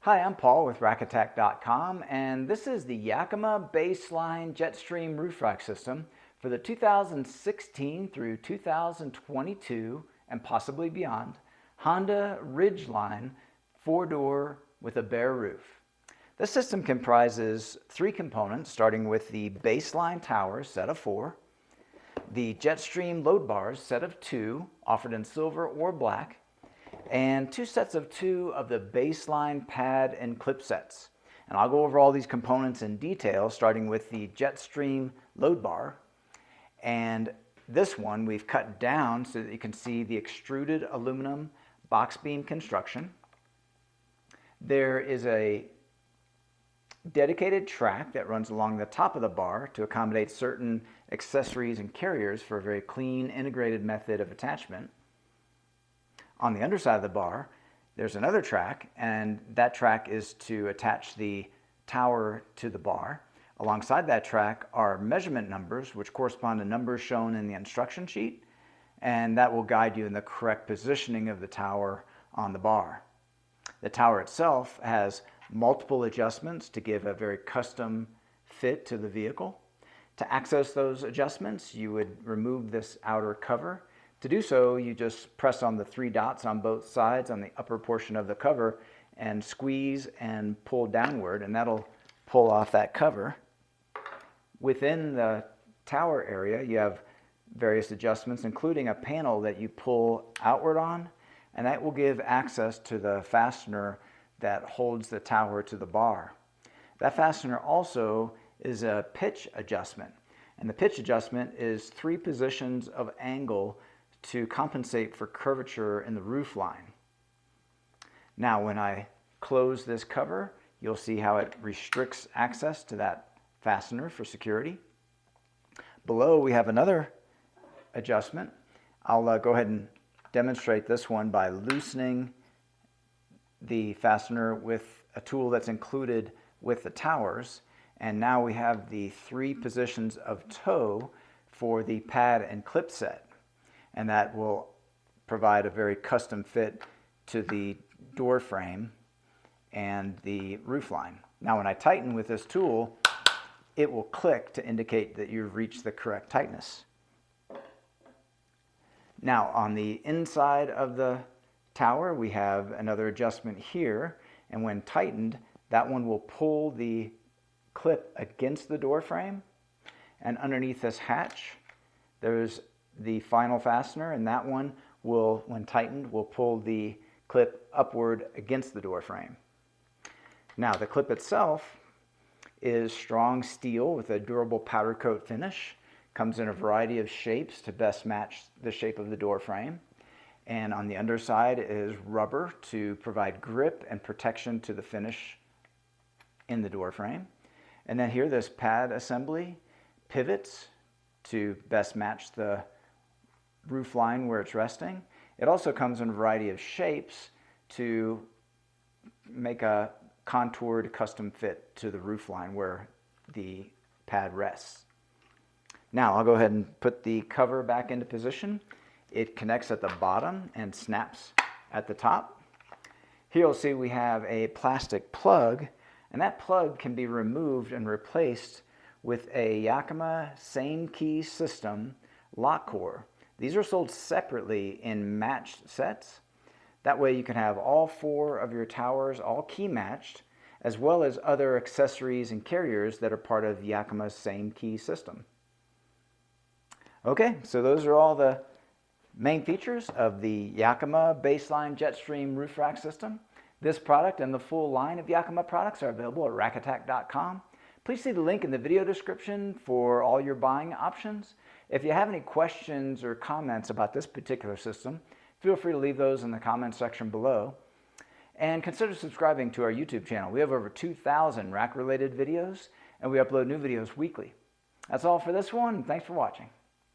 Hi, I'm Paul with rackattack.com, and this is the Yakima BaseLine JetStream roof rack system for the 2016 through 2022 and possibly beyond Honda Ridgeline 4-door with a bare roof. This system comprises three components, starting with the BaseLine tower set of 4, the JetStream load bars set of 2 offered in silver or black, and 2 sets of 2 of the BaseLine pad and clip sets. And I'll go over all these components in detail, starting with the JetStream load bar. And this one we've cut down so that you can see the extruded aluminum box beam construction. There is a dedicated track that runs along the top of the bar to accommodate certain accessories and carriers for a very clean, integrated method of attachment. On the underside of the bar, there's another track, and that track is to attach the tower to the bar. Alongside that track are measurement numbers, which correspond to numbers shown in the instruction sheet, and that will guide you in the correct positioning of the tower on the bar. The tower itself has multiple adjustments to give a very custom fit to the vehicle. To access those adjustments, you would remove this outer cover. To do so, you just press on the 3 dots on both sides on the upper portion of the cover and squeeze and pull downward, and that'll pull off that cover. Within the tower area, you have various adjustments, including a panel that you pull outward on, and that will give access to the fastener that holds the tower to the bar. That fastener also is a pitch adjustment, and the pitch adjustment is 3 positions of angle to compensate for curvature in the roof line. Now, when I close this cover, you'll see how it restricts access to that fastener for security. Below, we have another adjustment. I'll go ahead and demonstrate this one by loosening the fastener with a tool that's included with the towers. And now we have the 3 positions of toe for the pad and clip set. And that will provide a very custom fit to the door frame and the roof line. Now, when I tighten with this tool, it will click to indicate that you've reached the correct tightness. Now, on the inside of the tower, we have another adjustment here, and when tightened, that one will pull the clip against the door frame, and underneath this hatch, there's the final fastener, and that one will, when tightened, will pull the clip upward against the door frame. Now, the clip itself is strong steel with a durable powder coat finish. Comes in a variety of shapes to best match the shape of the door frame. And on the underside is rubber to provide grip and protection to the finish in the door frame. And then here, this pad assembly pivots to best match the roof line where it's resting. It also comes in a variety of shapes to make a contoured custom fit to the roof line where the pad rests. Now, I'll go ahead and put the cover back into position. It connects at the bottom and snaps at the top. Here you'll see we have a plastic plug, and that plug can be removed and replaced with a Yakima same key system lock core. These are sold separately in matched sets. That way you can have all 4 of your towers all key matched, as well as other accessories and carriers that are part of Yakima's same key system. Okay, so those are all the main features of the Yakima BaseLine JetStream roof rack system. This product and the full line of Yakima products are available at rackattack.com. Please see the link in the video description for all your buying options. If you have any questions or comments about this particular system, feel free to leave those in the comments section below. And consider subscribing to our YouTube channel. We have over 2,000 rack-related videos, and we upload new videos weekly. That's all for this one. Thanks for watching.